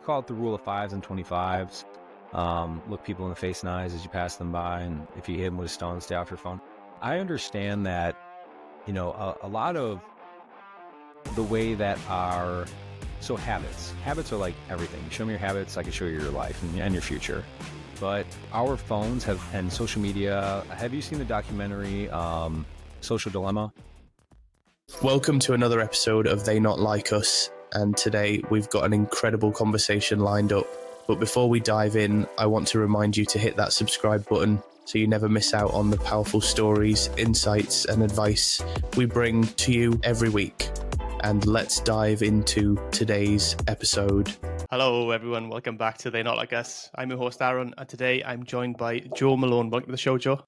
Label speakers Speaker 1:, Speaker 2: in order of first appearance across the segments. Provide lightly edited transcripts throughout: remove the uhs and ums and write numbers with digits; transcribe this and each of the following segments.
Speaker 1: call it the rule of fives and 25s. Look people in the face and eyes as you pass them by, and if you hit them with a stone, stay off your phone. I understand that, a lot of the way that habits are like everything. You show me your habits, I can show you your life and your future. But our phones and social media. Have you seen the documentary Social Dilemma?
Speaker 2: Welcome to another episode of They Not Like Us, and today we've got an incredible conversation lined up. But before we dive in, I want to remind you to hit that subscribe button so you never miss out on the powerful stories, insights and advice we bring to you every week. And let's dive into today's episode.
Speaker 3: Hello everyone, welcome back to They Not Like Us. I'm your host Aaron, and today I'm joined by Joe Malone. Welcome to the show, Joe.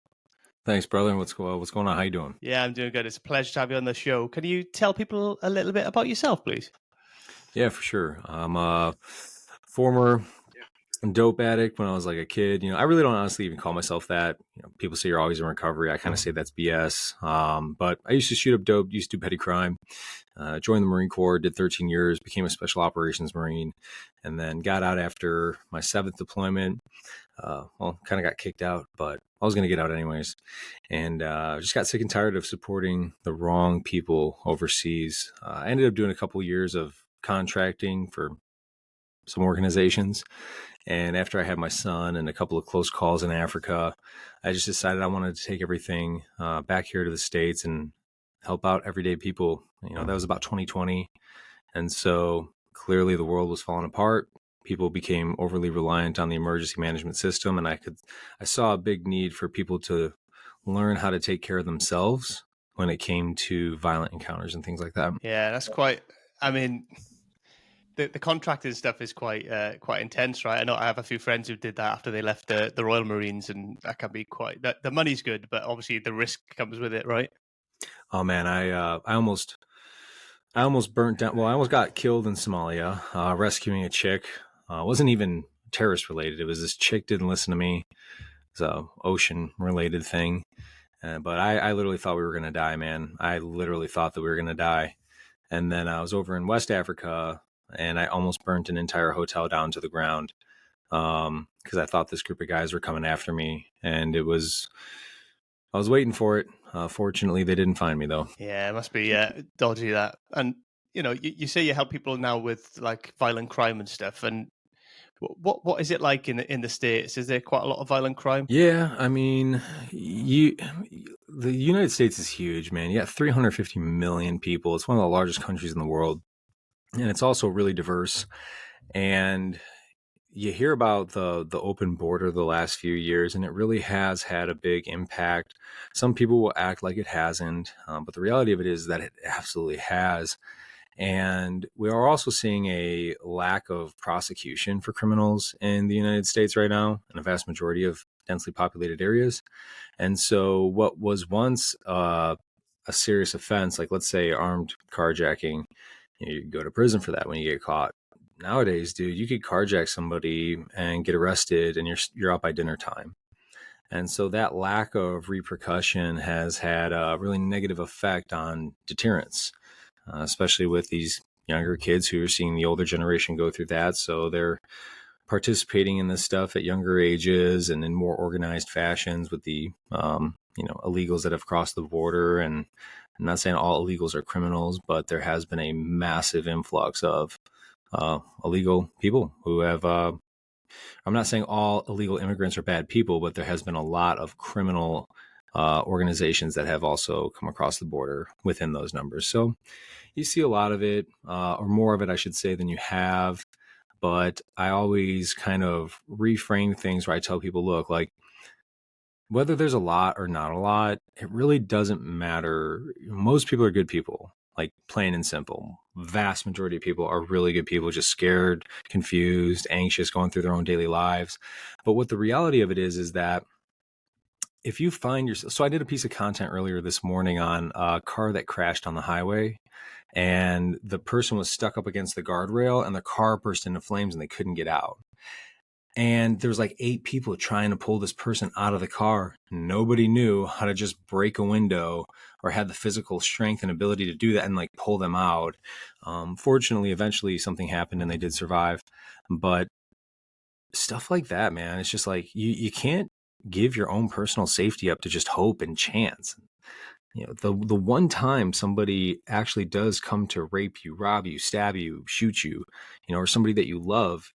Speaker 1: Thanks, brother. What's going on? How you doing?
Speaker 3: Yeah, I'm doing good. It's a pleasure to have you on the show. Can you tell people a little bit about yourself, please?
Speaker 1: Yeah, for sure. I'm a former dope addict when I was like a kid. I really don't honestly even call myself that. People say you're always in recovery. I kind of say that's BS. But I used to shoot up dope, used to do petty crime. Joined the Marine Corps, did 13 years, became a Special Operations Marine, and then got out after my 7th deployment. Kind of got kicked out, but I was going to get out anyways. And just got sick and tired of supporting the wrong people overseas. I ended up doing a couple years of contracting for some organizations. And after I had my son and a couple of close calls in Africa, I just decided I wanted to take everything back here to the States and help out everyday people. That was about 2020. And so clearly the world was falling apart. People became overly reliant on the emergency management system. And I saw a big need for people to learn how to take care of themselves when it came to violent encounters and things like that.
Speaker 3: Yeah, that's quite, the contracting stuff is quite intense, right? I know I have a few friends who did that after they left the Royal Marines, and that can be the money's good, but obviously the risk comes with it, right?
Speaker 1: Oh man, I almost burnt down. Well, I almost got killed in Somalia, rescuing a chick. It wasn't even terrorist related. It was this chick didn't listen to me. It's a ocean related thing. But I literally thought we were going to die, man. I literally thought that we were going to die. And then I was over in West Africa and I almost burnt an entire hotel down to the ground. Cause I thought this group of guys were coming after me, and I was waiting for it. Fortunately, they didn't find me though.
Speaker 3: Yeah, it must be dodgy that. And you say you help people now with like violent crime and stuff. And what is it like in the States? Is there quite a lot of violent crime?
Speaker 1: Yeah, I mean, the United States is huge, man. You got 350 million people. It's one of the largest countries in the world, and it's also really diverse. And you hear about the open border the last few years, and it really has had a big impact. Some people will act like it hasn't, but the reality of it is that it absolutely has. And we are also seeing a lack of prosecution for criminals in the United States right now, in a vast majority of densely populated areas. And so what was once a serious offense, like let's say armed carjacking, you go to prison for that when you get caught. Nowadays, dude, you could carjack somebody and get arrested and you're out by dinner time. And so that lack of repercussion has had a really negative effect on deterrence, especially with these younger kids who are seeing the older generation go through that. So they're participating in this stuff at younger ages and in more organized fashions with the, illegals that have crossed the border. And I'm not saying all illegals are criminals, but there has been a massive influx of illegal people who have, I'm not saying all illegal immigrants are bad people, but there has been a lot of criminal organizations that have also come across the border within those numbers. So you see a lot of it, or more of it, I should say, than you have. But I always kind of reframe things where I tell people, look, like whether there's a lot or not a lot, it really doesn't matter. Most people are good people, like plain and simple. Vast majority of people are really good people, just scared, confused, anxious, going through their own daily lives. But what the reality of it is that if you find yourself, so I did a piece of content earlier this morning on a car that crashed on the highway, and the person was stuck up against the guardrail and the car burst into flames and they couldn't get out. And there was like 8 people trying to pull this person out of the car. Nobody knew how to just break a window or had the physical strength and ability to do that and like pull them out. Fortunately, eventually something happened and they did survive. But stuff like that, man, it's just like you can't give your own personal safety up to just hope and chance. The one time somebody actually does come to rape you, rob you, stab you, shoot you, or somebody that you love,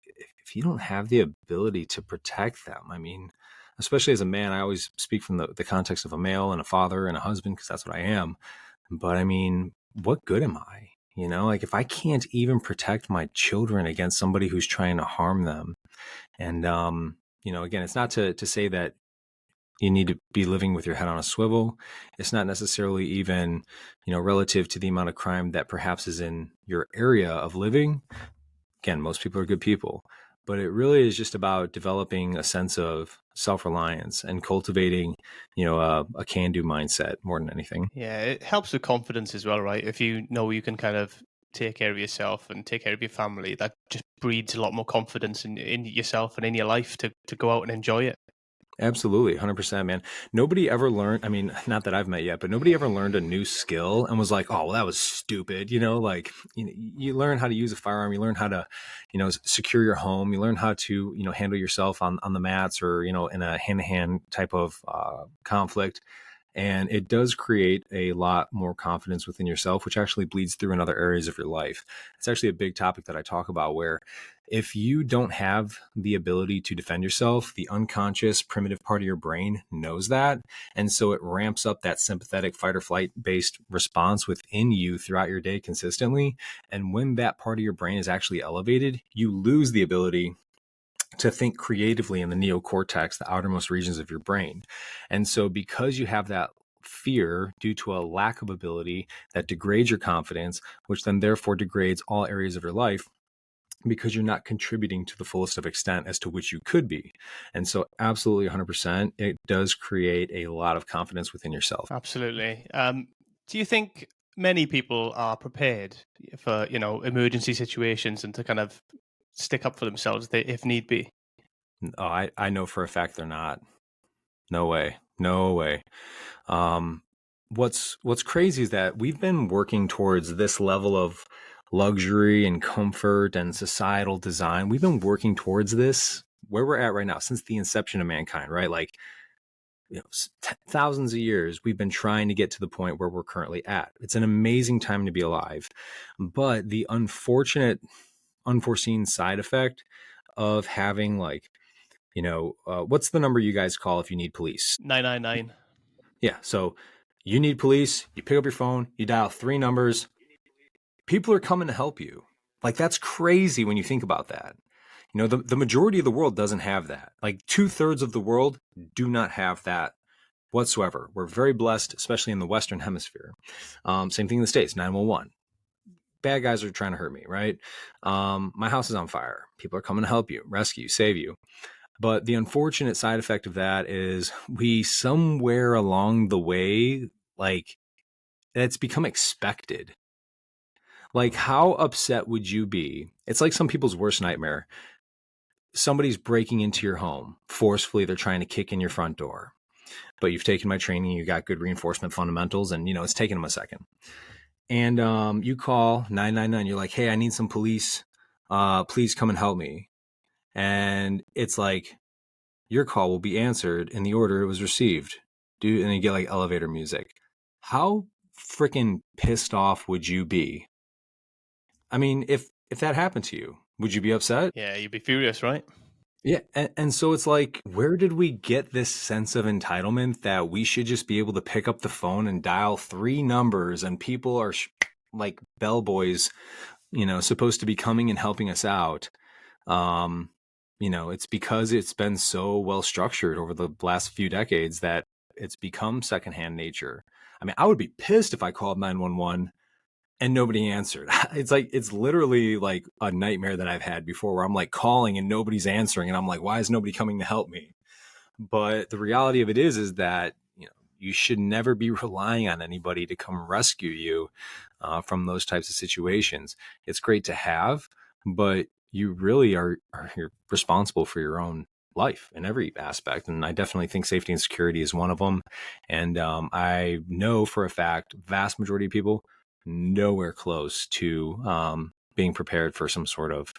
Speaker 1: if you don't have the ability to protect them, I mean, especially as a man, I always speak from the context of a male and a father and a husband, because that's what I am. But I mean, what good am I? Like if I can't even protect my children against somebody who's trying to harm them. And, again, it's not to say that you need to be living with your head on a swivel. It's not necessarily even, relative to the amount of crime that perhaps is in your area of living. Again, most people are good people, but it really is just about developing a sense of self-reliance and cultivating, a can-do mindset more than anything.
Speaker 3: Yeah, it helps with confidence as well, right? If you know you can kind of take care of yourself and take care of your family, that just breeds a lot more confidence in yourself and in your life to go out and enjoy it.
Speaker 1: Absolutely, 100%, man. Nobody ever learned, I mean, not that I've met yet, but nobody ever learned a new skill and was like, oh, well, that was stupid. Like, you learn how to use a firearm, you learn how to, secure your home, you learn how to, handle yourself on the mats or, in a hand-to-hand type of conflict. And it does create a lot more confidence within yourself, which actually bleeds through in other areas of your life. It's actually a big topic that I talk about, where if you don't have the ability to defend yourself, the unconscious primitive part of your brain knows that. And so it ramps up that sympathetic fight or flight based response within you throughout your day consistently. And when that part of your brain is actually elevated, you lose the ability to think creatively in the neocortex, the outermost regions of your brain. And so because you have that fear due to a lack of ability, that degrades your confidence, which then therefore degrades all areas of your life, because you're not contributing to the fullest of extent as to which you could be. And so absolutely 100%, it does create a lot of confidence within yourself.
Speaker 3: Absolutely. Do you think many people are prepared for, emergency situations and to kind of stick up for themselves if need be?
Speaker 1: Oh, I know for a fact they're not. No way. No way. What's crazy is that we've been working towards this level of luxury and comfort and societal design. We've been working towards this where we're at right now since the inception of mankind, right? Like, thousands of years, we've been trying to get to the point where we're currently at. It's an amazing time to be alive. But the unforeseen side effect of having what's the number you guys call if you need police?
Speaker 3: 999.
Speaker 1: Yeah. So you need police, you pick up your phone, you dial 3 numbers, people are coming to help you. Like, that's crazy when you think about that. The majority of the world doesn't have that. Like 2/3 of the world do not have that whatsoever. We're very blessed, especially in the Western hemisphere. Same thing in the States, 911. Bad guys are trying to hurt me, right? My house is on fire. People are coming to help you, rescue, save you. But the unfortunate side effect of that is we somewhere along the way, like, it's become expected. Like, how upset would you be? It's like some people's worst nightmare. Somebody's breaking into your home forcefully. They're trying to kick in your front door. But you've taken my training. You got good reinforcement fundamentals, and it's taken them a second. And you call 999. You're like, hey, I need some police. Please come and help me. And it's like, your call will be answered in the order it was received. Dude, and you get like elevator music. How freaking pissed off would you be? I mean, if that happened to you, would you be upset?
Speaker 3: Yeah, you'd be furious, right?
Speaker 1: Yeah. And so it's like, where did we get this sense of entitlement that we should just be able to pick up the phone and dial 3 numbers and people are like bellboys, supposed to be coming and helping us out? It's because it's been so well structured over the last few decades that it's become secondhand nature. I mean, I would be pissed if I called 911 and nobody answered. It's literally like a nightmare that I've had before, where I'm like calling and nobody's answering. And I'm like, why is nobody coming to help me? But the reality of it is that, you should never be relying on anybody to come rescue you from those types of situations. It's great to have, but you really are you're responsible for your own life in every aspect. And I definitely think safety and security is one of them. And I know for a fact, vast majority of people nowhere close to being prepared for some sort of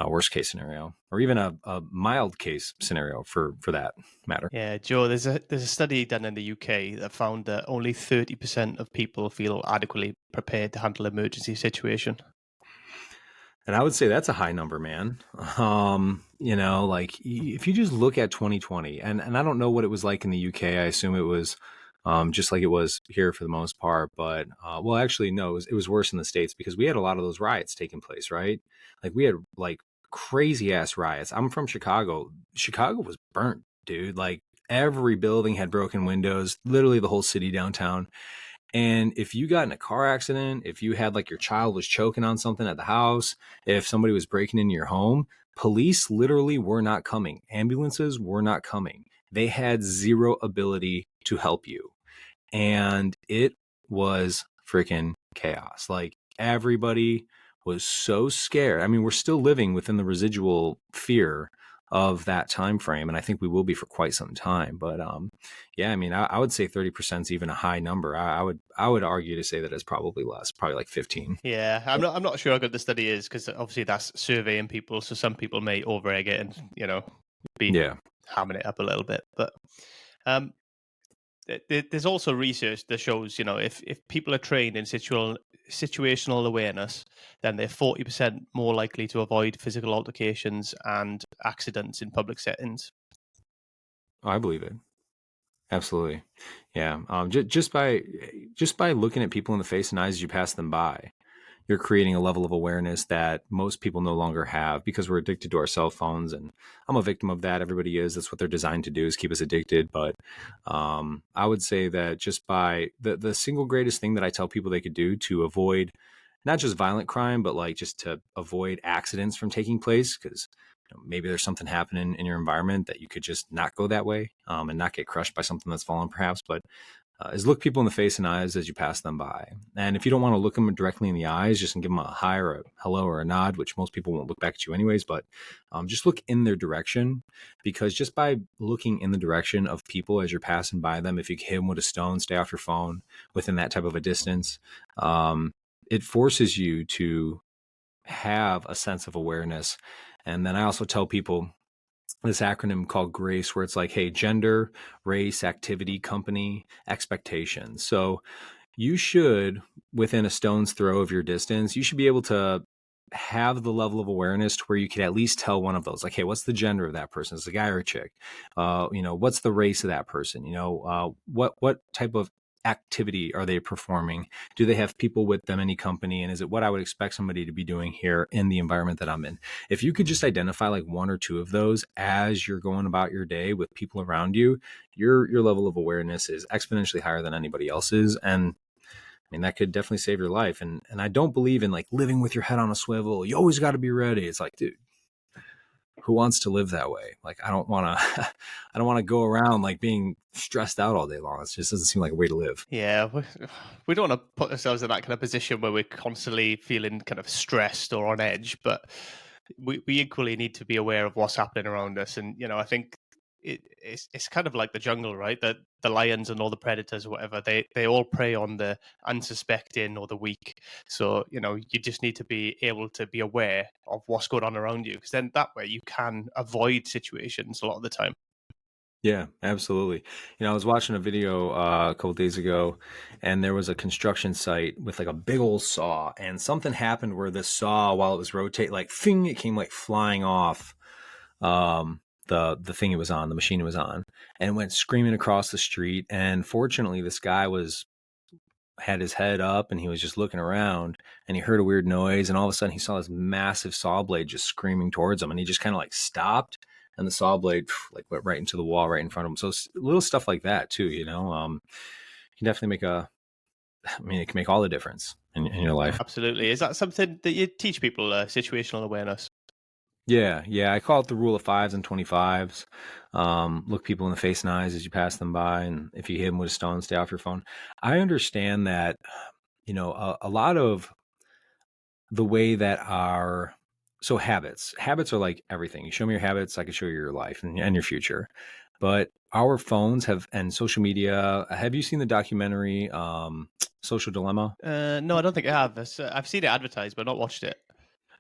Speaker 1: worst case scenario, or even a mild case scenario for that matter.
Speaker 3: Yeah, Joe, there's a study done in the UK that found that only 30% of people feel adequately prepared to handle emergency situation.
Speaker 1: And I would say that's a high number, man. Like if you just look at 2020, and I don't know what it was like in the UK. I assume it was just like it was here for the most part. But well, actually, no, it was worse in the States because we had a lot of those riots taking place, right? Like we had like crazy ass riots. I'm from Chicago. Chicago was burnt, dude. Like every building had broken windows, literally the whole city downtown. And if you got in a car accident, if you had like your child was choking on something at the house, if somebody was breaking into your home, police literally were not coming. Ambulances were not coming. They had zero ability to help you. And it was freaking chaos. Like everybody was so scared. I mean, we're still living within the residual fear of that time frame, and I think we will be for quite some time. But yeah, I mean, I would say 30% is even a high number. I would argue to say that it's probably less, probably like 15.
Speaker 3: Yeah, I'm not sure how good the study is because obviously that's surveying people, so some people may over-egg it and be
Speaker 1: Yeah,
Speaker 3: hamming it up a little bit. But um, there's also research that shows if people are trained in situational awareness, then they're 40% more likely to avoid physical altercations and accidents in public settings.
Speaker 1: I believe it. Absolutely. Yeah. Just by looking at people in the face and eyes as you pass them by, you're creating a level of awareness that most people no longer have because we're addicted to our cell phones. And I'm a victim of that. Everybody is. That's what they're designed to do, is keep us addicted. But I would say that just by the single greatest thing that I tell people they could do to avoid not just violent crime, but like just to avoid accidents from taking place, because maybe there's something happening in your environment that you could just not go that way, and not get crushed by something that's fallen perhaps. But is look people in the face and eyes as you pass them by. And if you don't want to look them directly in the eyes, just give them a hi or a hello or a nod, which most people won't look back at you anyways, but just look in their direction, because just by looking in the direction of people as you're passing by them, if you hit them with a stone, stay off your phone within that type of a distance, it forces you to have a sense of awareness. And then I also tell people this acronym called GRACE, where it's like, hey, gender, race, activity, company, expectations. So you should, within a stone's throw of your distance, you should be able to have the level of awareness to where you could at least tell one of those, like, hey, what's the gender of that person? Is it a guy or a chick? What's the race of that person? What type of activity are they performing? Do they have people with them, any company? And is it what I would expect somebody to be doing here in the environment that I'm in? If you could just identify like one or two of those as you're going about your day with people around you, your level of awareness is exponentially higher than anybody else's. And I mean, that could definitely save your life. And I don't believe in like living with your head on a swivel. You always got to be ready. It's like, dude, who wants to live that way? Like, I don't want to, I don't want to go around like being stressed out all day long. It just doesn't seem like a way to live.
Speaker 3: Yeah, we don't want to put ourselves in that kind of position where we're constantly feeling kind of stressed or on edge, but we equally need to be aware of what's happening around us. And, I think it's kind of like the jungle, right? That the lions and all the predators or whatever, they all prey on the unsuspecting or the weak. So, you just need to be able to be aware of what's going on around you, because then that way you can avoid situations a lot of the time.
Speaker 1: Yeah, absolutely. I was watching a video a couple days ago, and there was a construction site with like a big old saw, and something happened where the saw, while it was rotating, like thing, it came like flying off the thing it was on, the machine it was on, and went screaming across the street. And fortunately, this guy had his head up and he was just looking around, and he heard a weird noise, and all of a sudden he saw this massive saw blade just screaming towards him, and he just kind of like stopped, and the saw blade like went right into the wall right in front of him. So little stuff like that too, can definitely it can make all the difference in your life.
Speaker 3: Absolutely. Is that something that you teach people, situational awareness?
Speaker 1: Yeah. I call it the rule of fives and 25s. Look people in the face and eyes as you pass them by, and if you hit them with a stone, stay off your phone. I understand that, a lot of the way that our So habits are like everything. You show me your habits, I can show you your life and your future. But our phones have, and social media. Have you seen the documentary Social Dilemma?
Speaker 3: No, I don't think I have. I've seen it advertised, but not watched it.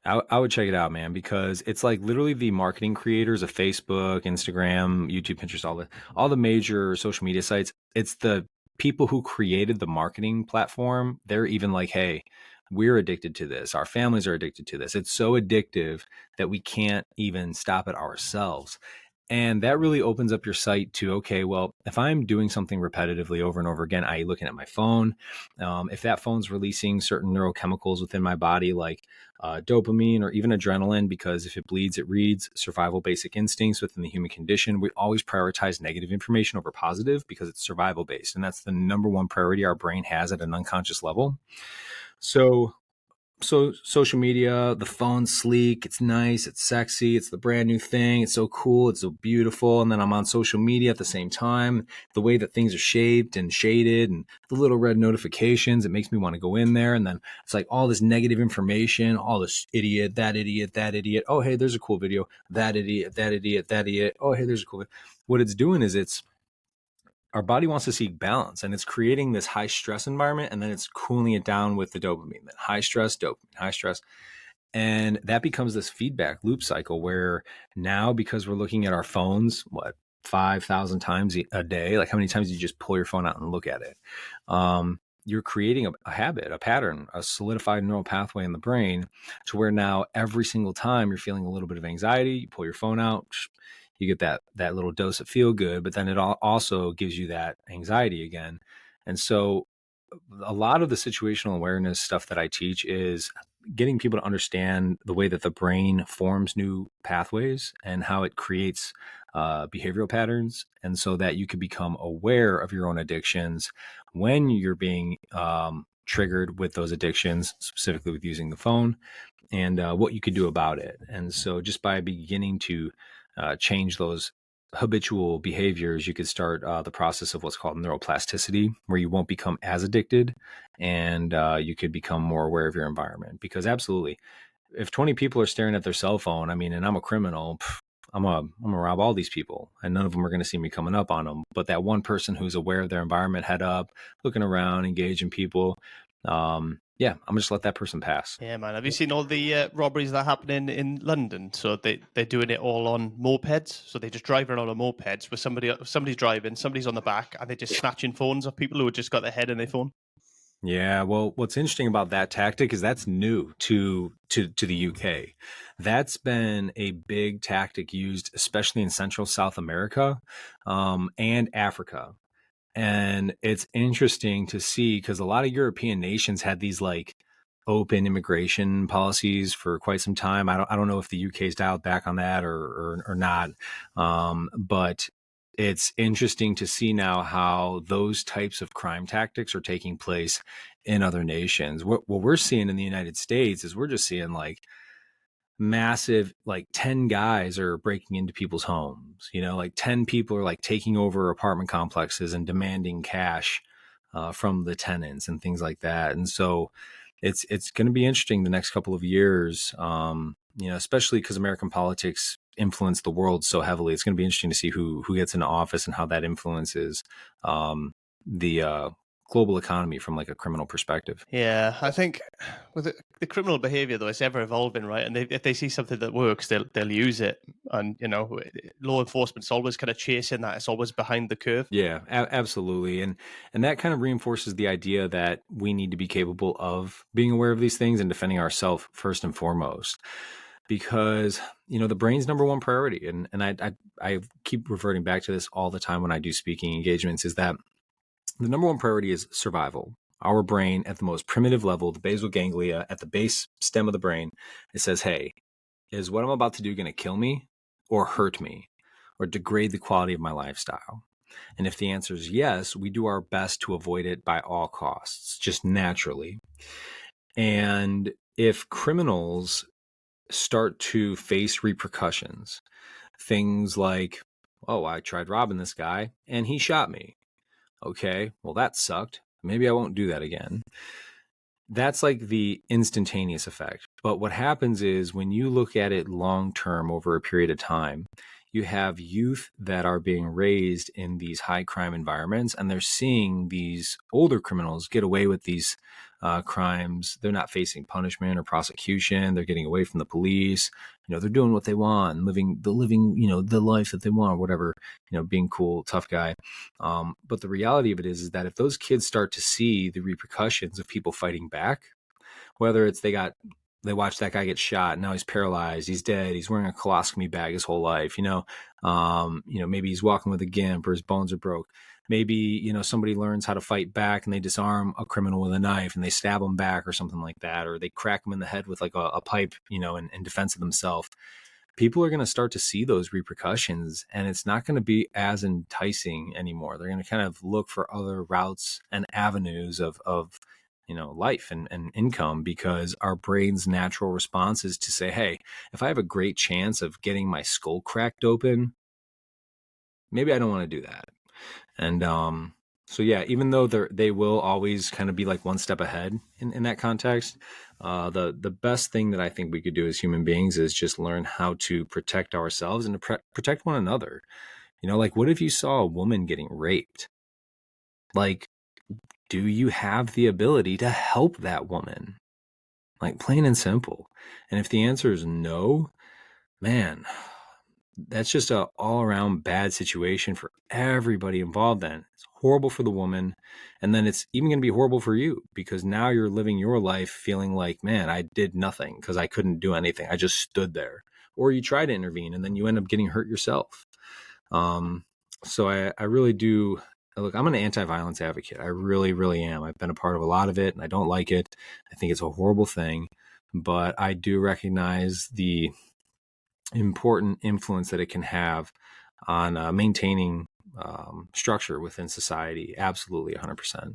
Speaker 1: I would check it out, man, because it's like literally the marketing creators of Facebook, Instagram, YouTube, Pinterest, all the major social media sites. It's the people who created the marketing platform. They're even like, hey, we're addicted to this. Our families are addicted to this. It's so addictive that we can't even stop it ourselves. And that really opens up your sight to, okay, well, if I'm doing something repetitively over and over again, I looking at my phone, if that phone's releasing certain neurochemicals within my body, like dopamine or even adrenaline, because if it bleeds, it reads, survival basic instincts within the human condition, we always prioritize negative information over positive because it's survival based. And that's the number one priority our brain has at an unconscious level. So social media, the phone's sleek, it's nice, it's sexy, it's the brand new thing, it's so cool, it's so beautiful. And then I'm on social media at the same time. The way that things are shaped and shaded and the little red notifications, it makes me want to go in there. And then it's like all this negative information, all this idiot, that idiot, that idiot. Oh, hey, there's a cool video. That idiot, that idiot, that idiot. Oh, hey, there's a cool video. What it's doing is our body wants to seek balance, and it's creating this high stress environment, and then it's cooling it down with the dopamine. Then high stress, dopamine, high stress. And that becomes this feedback loop cycle where now, because we're looking at our phones, 5,000 times a day, like how many times do you just pull your phone out and look at it? You're creating a habit, a pattern, a solidified neural pathway in the brain to where now every single time you're feeling a little bit of anxiety, you pull your phone out, you get that little dose of feel good, but then it also gives you that anxiety again. And so a lot of the situational awareness stuff that I teach is getting people to understand the way that the brain forms new pathways and how it creates behavioral patterns. And so that you can become aware of your own addictions when you're being triggered with those addictions, specifically with using the phone, and what you could do about it. And so just by beginning to change those habitual behaviors, you could start the process of what's called neuroplasticity, where you won't become as addicted and you could become more aware of your environment. Because absolutely, if 20 people are staring at their cell phone, I mean, and I'm a criminal, I'm gonna rob all these people, and none of them are gonna see me coming up on them. But that one person who's aware of their environment, head up, looking around, engaging people, yeah, I'm gonna just let that person pass.
Speaker 3: Yeah, man. Have you seen all the robberies that are happening in London? So they're doing it all on mopeds. So they just drive around on mopeds with somebody's driving, somebody's on the back, and they're just snatching phones off people who have just got their head in their phone.
Speaker 1: Yeah, well, what's interesting about that tactic is that's new to the UK. That's been a big tactic used, especially in Central South America, and Africa. And it's interesting to see because a lot of European nations had these like open immigration policies for quite some time. I don't know if the UK's dialed back on that or not. But it's interesting to see now how those types of crime tactics are taking place in other nations. What we're seeing in the United States is we're just seeing like massive, like 10 guys are breaking into people's homes, like 10 people are like taking over apartment complexes and demanding cash from the tenants and things like that. And so it's going to be interesting the next couple of years, especially because American politics influence the world so heavily. It's going to be interesting to see who gets into office and how that influences the global economy from like a criminal perspective.
Speaker 3: Yeah, I think with the criminal behavior though, it's ever evolving, right? And if they see something that works, they'll use it. And law enforcement's always kind of chasing that. It's always behind the curve.
Speaker 1: Yeah, absolutely. And that kind of reinforces the idea that we need to be capable of being aware of these things and defending ourselves first and foremost. Because, the brain's number one priority. And I keep reverting back to this all the time when I do speaking engagements, is that the number one priority is survival. Our brain at the most primitive level, the basal ganglia at the base stem of the brain, it says, hey, is what I'm about to do going to kill me or hurt me or degrade the quality of my lifestyle? And if the answer is yes, we do our best to avoid it by all costs, just naturally. And if criminals start to face repercussions, things like, oh, I tried robbing this guy and he shot me. Okay, well, that sucked. Maybe I won't do that again. That's like the instantaneous effect. But what happens is when you look at it long term over a period of time, you have youth that are being raised in these high crime environments, and they're seeing these older criminals get away with these crimes. They're not facing punishment or prosecution. They're getting away from the police. They're doing what they want, living, the life that they want, whatever, being cool, tough guy. But the reality of it is that if those kids start to see the repercussions of people fighting back, whether it's they watch that guy get shot, now he's paralyzed, he's dead, he's wearing a colostomy bag his whole life, maybe he's walking with a gimp or his bones are broke. Maybe, somebody learns how to fight back and they disarm a criminal with a knife and they stab him back or something like that, or they crack him in the head with like a pipe, in defense of themselves. People are going to start to see those repercussions, and it's not going to be as enticing anymore. They're going to kind of look for other routes and avenues of life and income, because our brain's natural response is to say, hey, if I have a great chance of getting my skull cracked open, maybe I don't want to do that. And so yeah, even though they will always kind of be like one step ahead in that context, the best thing that I think we could do as human beings is just learn how to protect ourselves and to protect one another. Like, what if you saw a woman getting raped? Like, do you have the ability to help that woman? Like, plain and simple. And if the answer is no, man, that's just a all around bad situation for everybody involved. Then it's horrible for the woman. And then it's even going to be horrible for you, because now you're living your life feeling like, man, I did nothing because I couldn't do anything. I just stood there. Or you try to intervene and then you end up getting hurt yourself. So I really do. Look, I'm an anti-violence advocate. I really, really am. I've been a part of a lot of it and I don't like it. I think it's a horrible thing, but I do recognize the important influence that it can have on maintaining structure within society. Absolutely, 100%.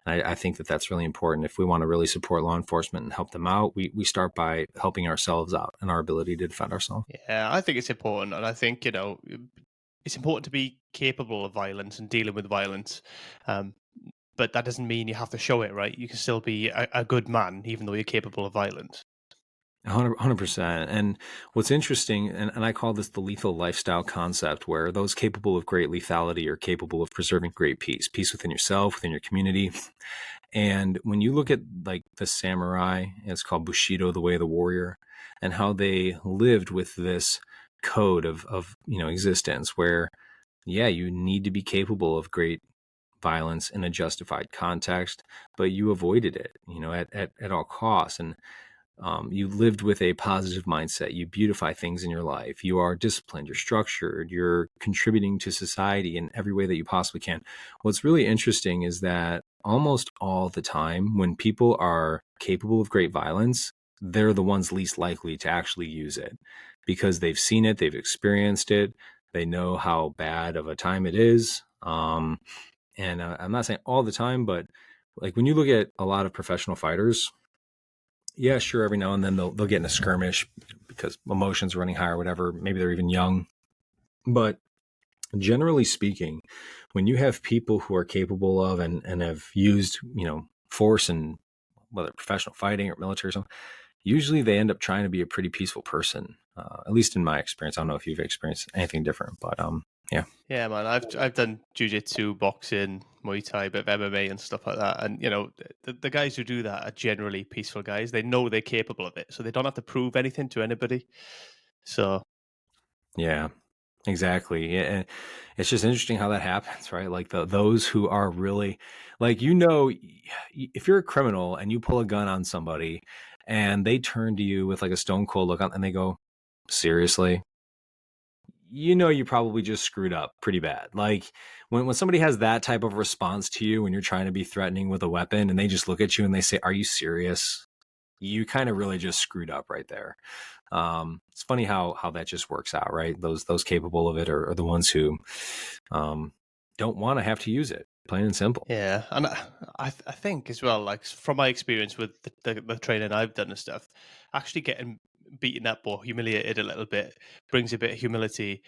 Speaker 1: And I think that that's really important. If we want to really support law enforcement and help them out, we start by helping ourselves out and our ability to defend ourselves.
Speaker 3: Yeah, I think it's important. And I think, it's important to be capable of violence and dealing with violence. But that doesn't mean you have to show it, right? You can still be a good man, even though you're capable of violence.
Speaker 1: 100%. And what's interesting, and I call this the lethal lifestyle concept, where those capable of great lethality are capable of preserving great peace within yourself, within your community. And when you look at like the samurai, it's called Bushido, the way of the warrior, and how they lived with this code of existence, where yeah, you need to be capable of great violence in a justified context, but you avoided it, at all costs. And you lived with a positive mindset. You beautify things in your life. You are disciplined. You're structured. You're contributing to society in every way that you possibly can. What's really interesting is that almost all the time, when people are capable of great violence, they're the ones least likely to actually use it, because they've seen it, they've experienced it, they know how bad of a time it is. And I'm not saying all the time, but like when you look at a lot of professional fighters, yeah, sure, every now and then they'll get in a skirmish because emotions are running high or whatever. Maybe they're even young. But generally speaking, when you have people who are capable of and have used, force in whether professional fighting or military or something, usually they end up trying to be a pretty peaceful person. At least in my experience. I don't know if you've experienced anything different, but yeah.
Speaker 3: Yeah, man. I've done jiu-jitsu, boxing, Muay Thai, bit of MMA and stuff like that. And the guys who do that are generally peaceful guys. They know they're capable of it, so they don't have to prove anything to anybody. So
Speaker 1: Yeah, exactly. Yeah, it's just interesting how that happens, right? Like those who are really like, if you're a criminal and you pull a gun on somebody and they turn to you with like a stone cold look on and they go, seriously? You probably just screwed up pretty bad. Like when somebody has that type of response to you when you're trying to be threatening with a weapon and they just look at you and they say, are you serious? You kind of really just screwed up right there. It's funny how that just works out, right? Those capable of it are the ones who don't want to have to use it, plain and simple.
Speaker 3: yeah, and I think as well, like from my experience with the training I've done and stuff, actually getting beaten up or humiliated a little bit brings a bit of humility,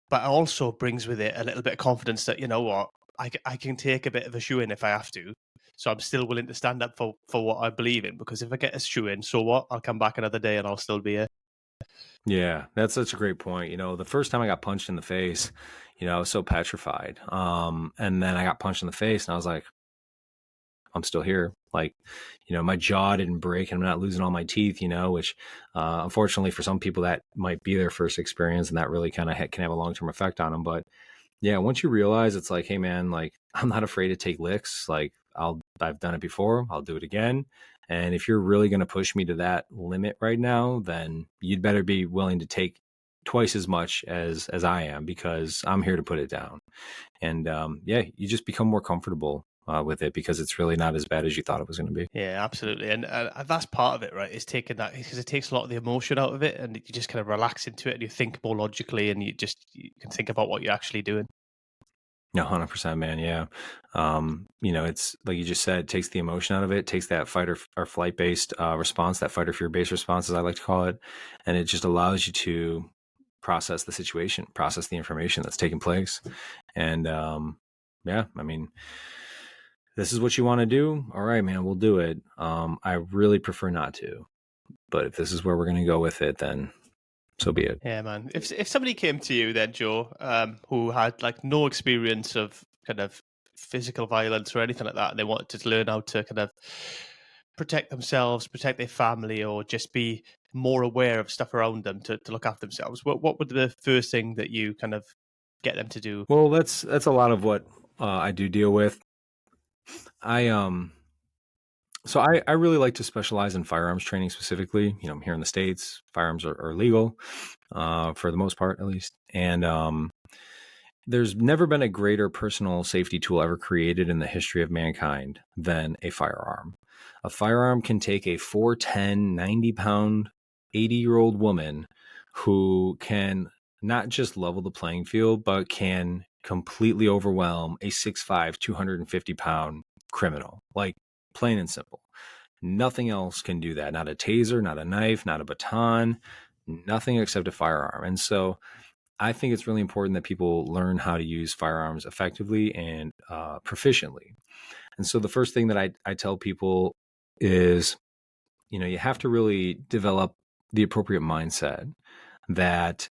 Speaker 3: but also brings with it a little bit of confidence that, you know what, I can take a bit of a shoe in if I have to. So I'm still willing to stand up for what I believe in, because if I get a shoe in, so what? I'll come back another day and I'll still be here.
Speaker 1: Yeah, that's such a great point. The first time I got punched in the face, I was so petrified. And then I got punched in the face and I was like, I'm still here. Like, my jaw didn't break and I'm not losing all my teeth, which unfortunately for some people that might be their first experience, and that really kind of can have a long-term effect on them. But yeah, once you realize, it's like, hey man, like, I'm not afraid to take licks. Like, I've done it before. I'll do it again. And if you're really going to push me to that limit right now, then you'd better be willing to take twice as much as I am, because I'm here to put it down. And yeah, you just become more comfortable with it, because it's really not as bad as you thought it was going to be.
Speaker 3: Yeah, absolutely. And that's part of it, right? Is taking that, because it takes a lot of the emotion out of it, and you just kind of relax into it and you think more logically, and you can think about what you're actually doing.
Speaker 1: No, 100%, man. Yeah. It's like you just said, it takes the emotion out of it, takes that fight or flight based response, that fight or fear based response, as I like to call it. And it just allows you to process the situation, process the information that's taking place. And yeah, I mean, this is what you want to do. All right, man, we'll do it. I really prefer not to, but if this is where we're going to go with it, then so be it.
Speaker 3: Yeah, man. If somebody came to you then, Joe, who had like no experience of kind of physical violence or anything like that, and they wanted to learn how to kind of protect themselves, protect their family, or just be more aware of stuff around them to look after themselves, what would the first thing that you kind of get them to do?
Speaker 1: Well, that's a lot of what I do deal with. So I really like to specialize in firearms training specifically. Here in the States, firearms are legal for the most part, at least. And there's never been a greater personal safety tool ever created in the history of mankind than a firearm. A firearm can take a 4'10", 90-pound, 80-year-old woman who can not just level the playing field, but can completely overwhelm a 6'5", 250-pound criminal. Like, plain and simple. Nothing else can do that. Not a taser, not a knife, not a baton, nothing except a firearm. And so I think it's really important that people learn how to use firearms effectively and proficiently. And so the first thing that I tell people is, you have to really develop the appropriate mindset that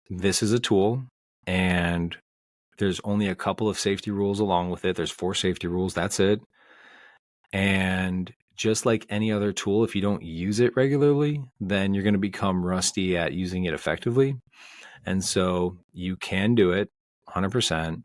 Speaker 1: this is a tool, and there's only a couple of safety rules along with it. There's 4 safety rules. That's it. And just like any other tool, if you don't use it regularly, then you're going to become rusty at using it effectively. And so you can do it 100%.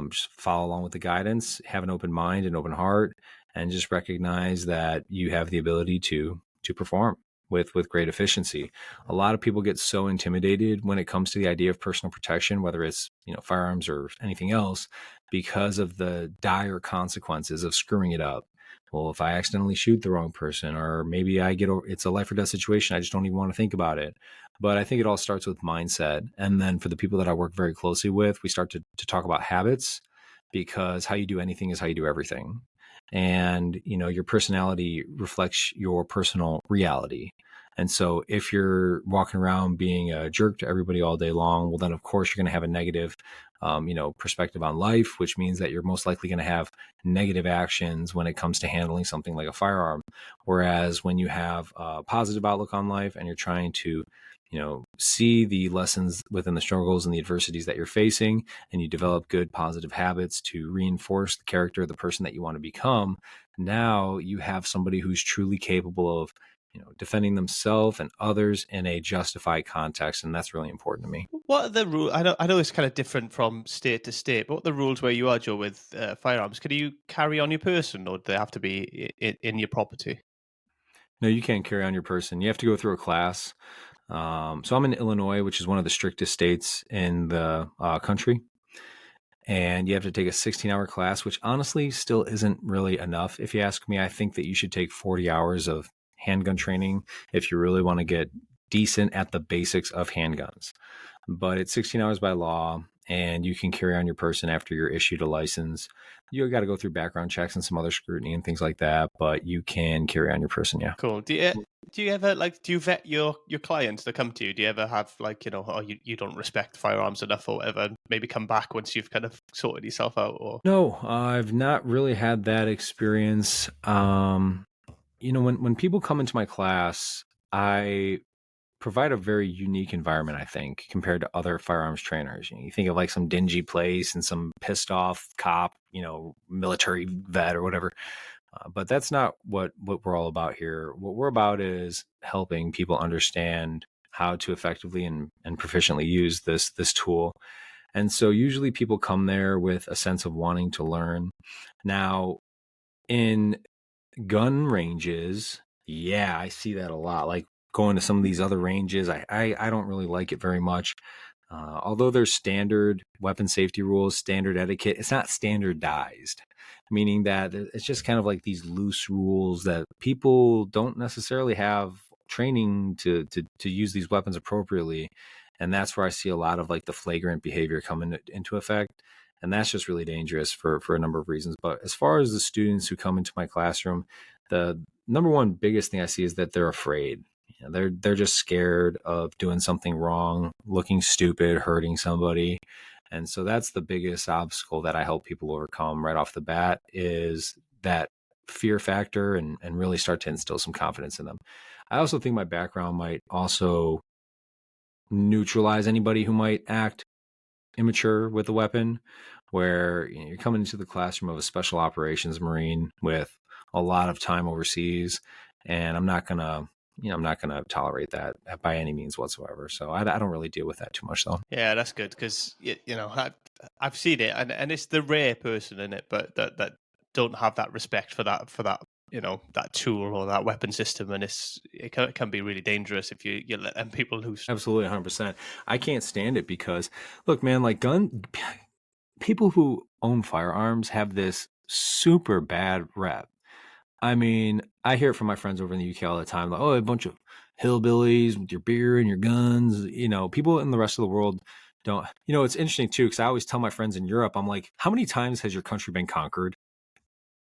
Speaker 1: Just follow along with the guidance, have an open mind and open heart, and just recognize that you have the ability to perform with great efficiency. A lot of people get so intimidated when it comes to the idea of personal protection, whether it's firearms or anything else, because of the dire consequences of screwing it up. Well, if I accidentally shoot the wrong person, or maybe it's a life or death situation, I just don't even want to think about it. But I think it all starts with mindset. And then for the people that I work very closely with, we start to talk about habits, because how you do anything is how you do everything. And, your personality reflects your personal reality. And so if you're walking around being a jerk to everybody all day long, well, then of course you're going to have a negative, perspective on life, which means that you're most likely going to have negative actions when it comes to handling something like a firearm. Whereas when you have a positive outlook on life and you're trying to, see the lessons within the struggles and the adversities that you're facing, and you develop good positive habits to reinforce the character of the person that you want to become, now you have somebody who's truly capable of defending themselves and others in a justified context. And that's really important to me.
Speaker 3: What are the rules? I know it's kind of different from state to state, but what are the rules where you are, Joe, with firearms? Can you carry on your person, or do they have to be in your property?
Speaker 1: No, you can't carry on your person. You have to go through a class. So I'm in Illinois, which is one of the strictest states in the country. And you have to take a 16-hour class, which honestly still isn't really enough. If you ask me, I think that you should take 40 hours of handgun training if you really want to get decent at the basics of handguns. But it's 16 hours by law. and you can carry on your person after you're issued a license. You got to go through background checks and some other scrutiny and things like that, but you can carry on your person. Yeah.
Speaker 3: Cool. Do you ever do you vet your clients that come to you? Do you ever have oh, you don't respect firearms enough or whatever, and maybe come back once you've kind of sorted yourself out? Or
Speaker 1: No, I've not really had that experience. When people come into my class, I provide a very unique environment, I think, compared to other firearms trainers. You think of like some dingy place and some pissed off cop, military vet or whatever. But that's not what we're all about here. What we're about is helping people understand how to effectively and proficiently use this tool. And so usually people come there with a sense of wanting to learn. Now, in gun ranges, yeah, I see that a lot. Like going to some of these other ranges, I don't really like it very much. Although there's standard weapon safety rules, standard etiquette, it's not standardized, meaning that it's just kind of like these loose rules that people don't necessarily have training to use these weapons appropriately. And that's where I see a lot of like the flagrant behavior come into effect. And that's just really dangerous for a number of reasons. But as far as the students who come into my classroom, the number one biggest thing I see is that they're afraid. They're just scared of doing something wrong, looking stupid, hurting somebody. And so that's the biggest obstacle that I help people overcome right off the bat, is that fear factor, and really start to instill some confidence in them. I also think my background might also neutralize anybody who might act immature with a weapon, where you're coming into the classroom of a special operations Marine with a lot of time overseas, and I'm not gonna tolerate that by any means whatsoever. So I don't really deal with that too much, though.
Speaker 3: yeah, that's good because I've seen it, and it's the rare person in it, but that don't have that respect for that that tool or that weapon system, and it can be really dangerous if you let them people loose.
Speaker 1: Absolutely, 100%. I can't stand it because, look, man, like people who own firearms have this super bad rep. I mean, I hear it from my friends over in the UK all the time, like, oh, a bunch of hillbillies with your beer and your guns. People in the rest of the world don't. It's interesting too, because I always tell my friends in Europe, I'm like, how many times has your country been conquered?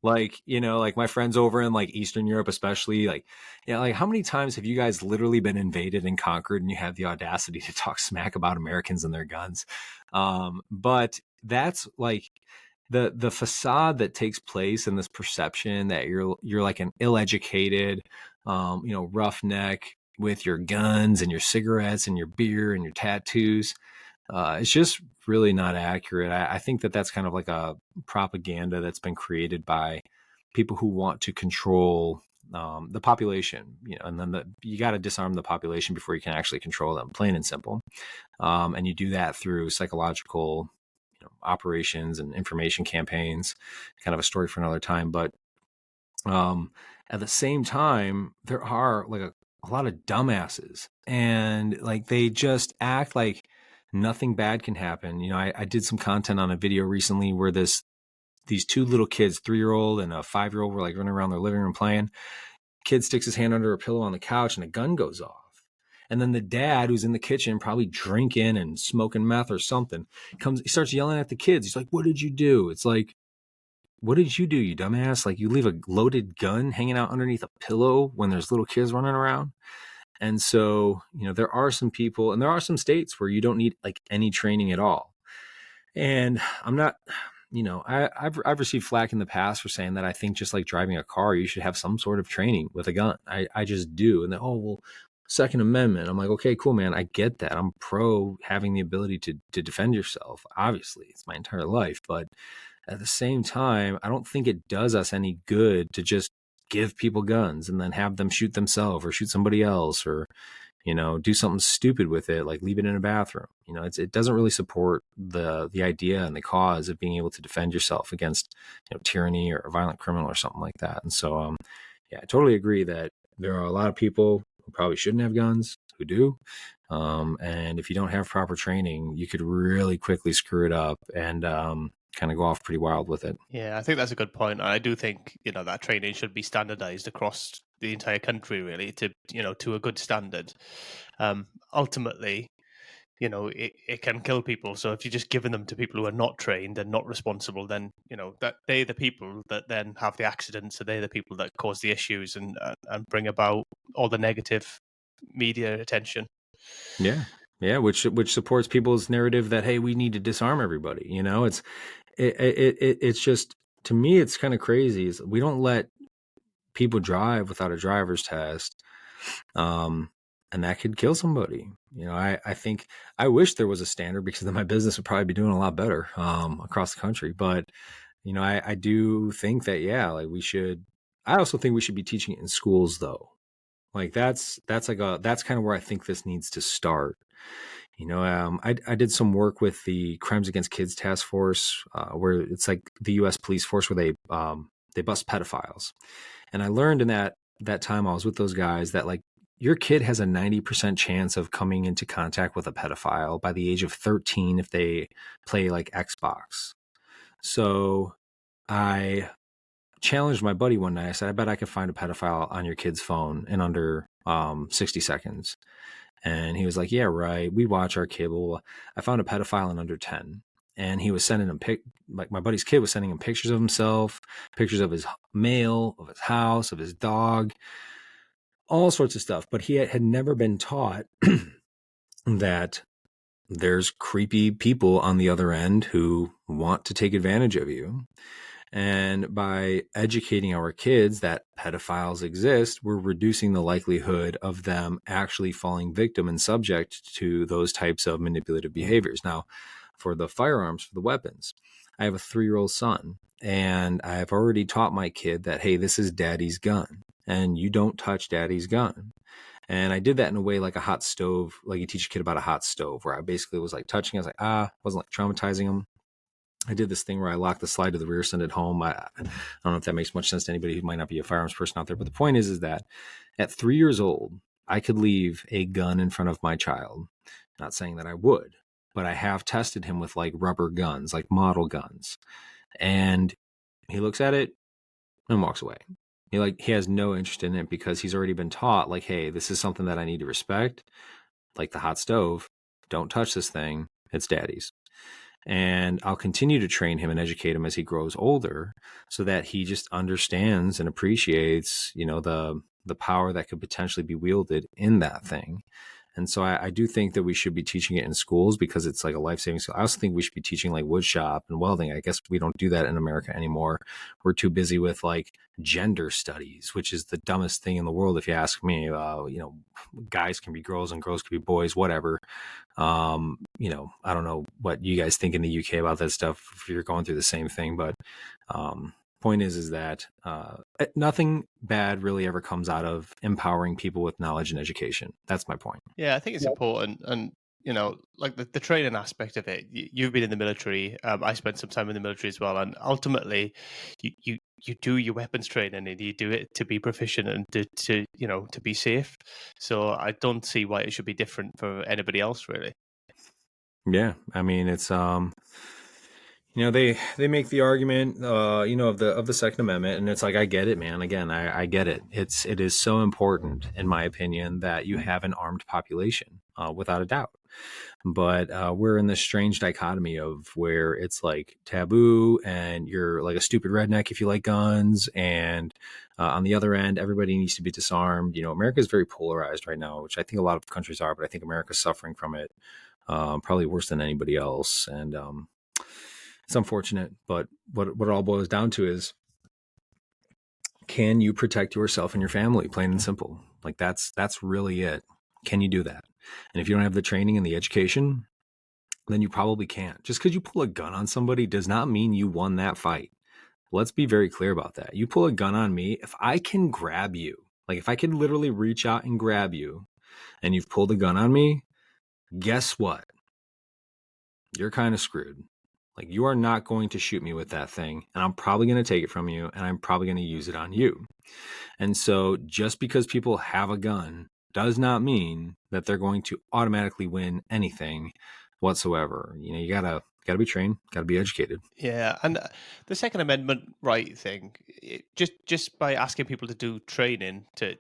Speaker 1: Like, like my friends over in like Eastern Europe, especially, like, yeah, like how many times have you guys literally been invaded and conquered, and you have the audacity to talk smack about Americans and their guns? But that's like the facade that takes place, and this perception that you're like an ill-educated, roughneck with your guns and your cigarettes and your beer and your tattoos. It's just really not accurate. I think that that's kind of like a propaganda that's been created by people who want to control the population, and then you got to disarm the population before you can actually control them, plain and simple. And you do that through psychological operations and information campaigns. Kind of a story for another time. But at the same time, there are like a lot of dumbasses, and like they just act like nothing bad can happen. I did some content on a video recently where these two little kids, 3-year-old and a 5-year-old, were like running around their living room playing. Kid sticks his hand under a pillow on the couch and a gun goes off. And then the dad, who's in the kitchen, probably drinking and smoking meth or something, he starts yelling at the kids. He's like, "What did you do?" It's like, what did you do, you dumbass? Like, you leave a loaded gun hanging out underneath a pillow when there's little kids running around? And so, there are some people, and there are some states where you don't need like any training at all. And I'm not, I've received flack in the past for saying that I think just like driving a car, you should have some sort of training with a gun. I just do. And then, oh, well, Second Amendment. I'm like, okay, cool, man. I get that. I'm pro having the ability to defend yourself. Obviously, it's my entire life. But at the same time, I don't think it does us any good to just give people guns and then have them shoot themselves or shoot somebody else, or do something stupid with it, like leave it in a bathroom. It doesn't really support the idea and the cause of being able to defend yourself against tyranny or a violent criminal or something like that. And so yeah, I totally agree that there are a lot of people who probably shouldn't have guns who do. And if you don't have proper training, you could really quickly screw it up and kind of go off pretty wild with it.
Speaker 3: Yeah, I think that's a good point. And I do think, that training should be standardized across the entire country, really, to a good standard. Ultimately, it can kill people. So if you're just giving them to people who are not trained and not responsible, then that they're the people that then have the accidents, so they're the people that cause the issues and bring about all the negative media attention.
Speaker 1: Yeah. Yeah, which supports people's narrative that, hey, we need to disarm everybody. It's just, to me, it's kind of crazy. Is we don't let people drive without a driver's test, and that could kill somebody. I think I wish there was a standard, because then my business would probably be doing a lot better across the country. But I do think that, yeah, like we should. I also think we should be teaching it in schools, though. Like that's kind of where I think this needs to start. I did some work with the Crimes Against Kids Task Force, where it's like the U.S. police force, where they bust pedophiles. And I learned in that time I was with those guys that, like, your kid has a 90% chance of coming into contact with a pedophile by the age of 13 if they play like Xbox. So I challenged my buddy one night. I said, I bet I could find a pedophile on your kid's phone in under 60 seconds. And he was like, yeah, right. We watch our cable. I found a pedophile in under 10. And he was sending him like my buddy's kid was sending him pictures of himself, pictures of his mail, of his house, of his dog, all sorts of stuff. But he had never been taught that there's creepy people on the other end who want to take advantage of you. And by educating our kids that pedophiles exist, we're reducing the likelihood of them actually falling victim and subject to those types of manipulative behaviors. Now, for the firearms, for the weapons, I have a 3-year-old son, and I've already taught my kid that, hey, this is daddy's gun, and you don't touch daddy's gun. And I did that in a way like a hot stove, like you teach a kid about a hot stove, where I basically was like touching, I was like, wasn't like traumatizing him. I did this thing where I locked the slide to the rear, send it home. I don't know if that makes much sense to anybody who might not be a firearms person out there, but the point is that at 3 years old, I could leave a gun in front of my child. Not saying that I would, but I have tested him with like rubber guns, like model guns. And he looks at it and walks away. He has no interest in it, because he's already been taught, like, hey, this is something that I need to respect. Like the hot stove, don't touch this thing. It's daddy's. And I'll continue to train him and educate him as he grows older, so that he just understands and appreciates, the power that could potentially be wielded in that thing. And so I do think that we should be teaching it in schools, because it's like a life-saving skill. I also think we should be teaching like wood shop and welding. I guess we don't do that in America anymore. We're too busy with like gender studies, which is the dumbest thing in the world, if you ask me. Guys can be girls and girls can be boys, whatever. I don't know what you guys think in the UK about that stuff, if you're going through the same thing, but point is that nothing bad really ever comes out of empowering people with knowledge and education. That's my point.
Speaker 3: Yeah, I think it's important. And like the training aspect of it, you've been in the military. I spent some time in the military as well, and ultimately you do your weapons training, and you do it to be proficient and to be safe. So I don't see why it should be different for anybody else, really.
Speaker 1: Yeah, I mean, it's they make the argument of the Second Amendment, and it's like, I get it, man. Again, I get it. It is so important, in my opinion, that you have an armed population, without a doubt. But we're in this strange dichotomy of where it's like taboo, and you're like a stupid redneck if you like guns, and on the other end, everybody needs to be disarmed. America is very polarized right now, which I think a lot of countries are, but I think America's suffering from it probably worse than anybody else. And it's unfortunate, but what it all boils down to is, can you protect yourself and your family? Plain and simple. Like that's really it. Can you do that? And if you don't have the training and the education, then you probably can't. Just because you pull a gun on somebody does not mean you won that fight. Let's be very clear about that. You pull a gun on me, if I can grab you, like if I can literally reach out and grab you, and you've pulled a gun on me, guess what? You're kind of screwed. Like, you are not going to shoot me with that thing, and I'm probably going to take it from you, and I'm probably going to use it on you. And so just because people have a gun does not mean that they're going to automatically win anything whatsoever. You gotta got to be trained, got to be educated.
Speaker 3: Yeah, and the Second Amendment right thing, just by asking people to do training to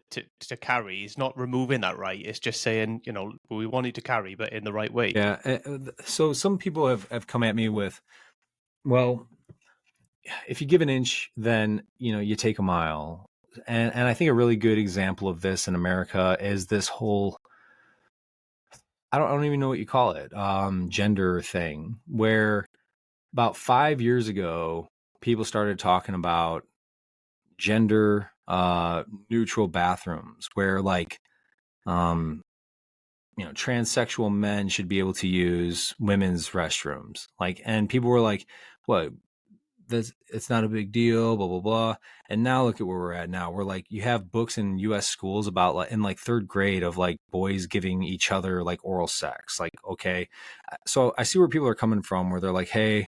Speaker 3: carry is not removing that right. It's just saying, we want you to carry, but in the right way.
Speaker 1: Yeah. So some people have come at me with, well, if you give an inch, then you take a mile. And I think a really good example of this in America is this whole, I don't even know what you call it, gender thing, where about 5 years ago, people started talking about gender neutral bathrooms where transsexual men should be able to use women's restrooms. And people were like, what? It's not a big deal, blah, blah, blah. And now look at where we're at now. We're like, you have books in US schools about in third grade of boys giving each other oral sex. Okay. So I see where people are coming from, where they're like, hey,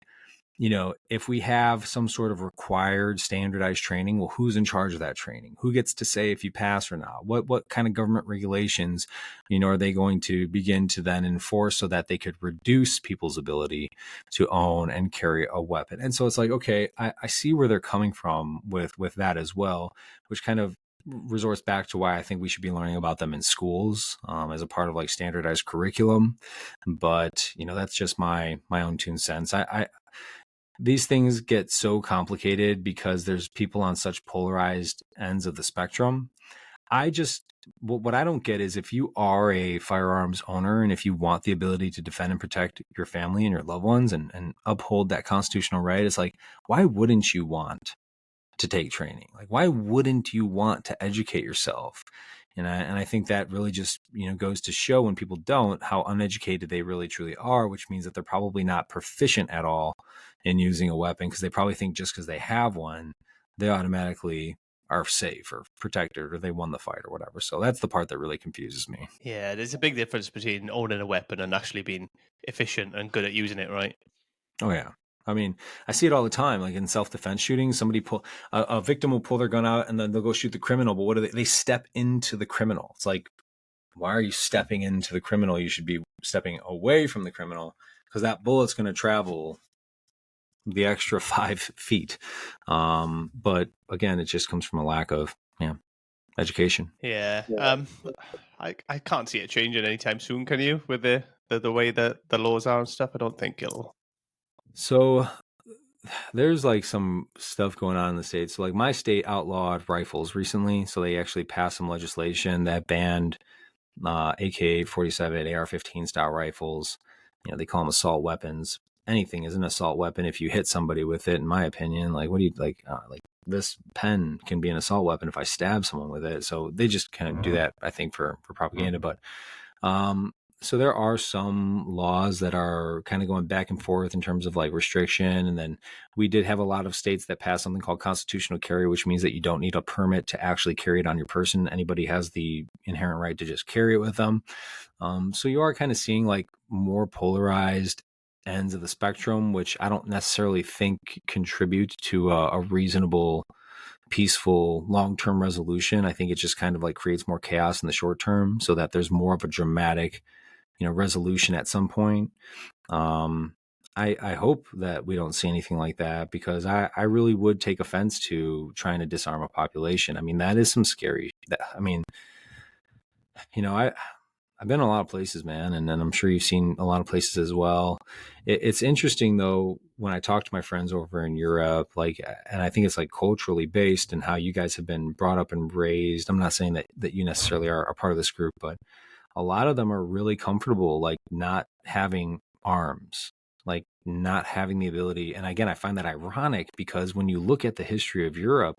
Speaker 1: if we have some sort of required standardized training, well, who's in charge of that training? Who gets to say if you pass or not? What kind of government regulations, are they going to begin to then enforce so that they could reduce people's ability to own and carry a weapon? And so it's like, okay, I see where they're coming from with that as well, which kind of resorts back to why I think we should be learning about them in schools as a part of standardized curriculum. But that's just my own 2 cents. These things get so complicated because there's people on such polarized ends of the spectrum. What I don't get is, if you are a firearms owner and if you want the ability to defend and protect your family and your loved ones and uphold that constitutional right, it's like, why wouldn't you want to take training? Why wouldn't you want to educate yourself? And I think that really just, goes to show, when people don't, how uneducated they really truly are, which means that they're probably not proficient at all in using a weapon, because they probably think just because they have one, they automatically are safe or protected or they won the fight or whatever. So that's the part that really confuses me.
Speaker 3: Yeah, there's a big difference between owning a weapon and actually being efficient and good at using it, right?
Speaker 1: Oh, yeah. I mean, I see it all the time. In self-defense shootings, somebody a victim will pull their gun out and then they'll go shoot the criminal. But what do they step into the criminal? It's like, why are you stepping into the criminal? You should be stepping away from the criminal, because that bullet's going to travel the extra 5 feet. But again, it just comes from a lack of education.
Speaker 3: Yeah. I can't see it changing anytime soon, can you? With the way that the laws are and stuff, I don't think it'll.
Speaker 1: So there's some stuff going on in the States. So my state outlawed rifles recently. So they actually passed some legislation that banned AK-47, AR-15 style rifles. They call them assault weapons. Anything is an assault weapon if you hit somebody with it, in my opinion. What do you this pen can be an assault weapon if I stab someone with it. So they just kind of do that, I think, for propaganda. But so there are some laws that are kind of going back and forth in terms of restriction. And then we did have a lot of states that passed something called constitutional carry, which means that you don't need a permit to actually carry it on your person. Anybody has the inherent right to just carry it with them. So you are kind of seeing more polarized ends of the spectrum, which I don't necessarily think contribute to a reasonable, peaceful, long-term resolution. I think it just kind of creates more chaos in the short term, so that there's more of a dramatic resolution at some point. I hope that we don't see anything like that, because I really would take offense to trying to disarm a population. I mean, that is some scary. I've been in a lot of places, man, and I'm sure you've seen a lot of places as well. It's interesting, though, when I talk to my friends over in Europe, and I think it's culturally based and how you guys have been brought up and raised. I'm not saying that you necessarily are a part of this group, but a lot of them are really comfortable, not having arms, not having the ability. And again, I find that ironic, because when you look at the history of Europe,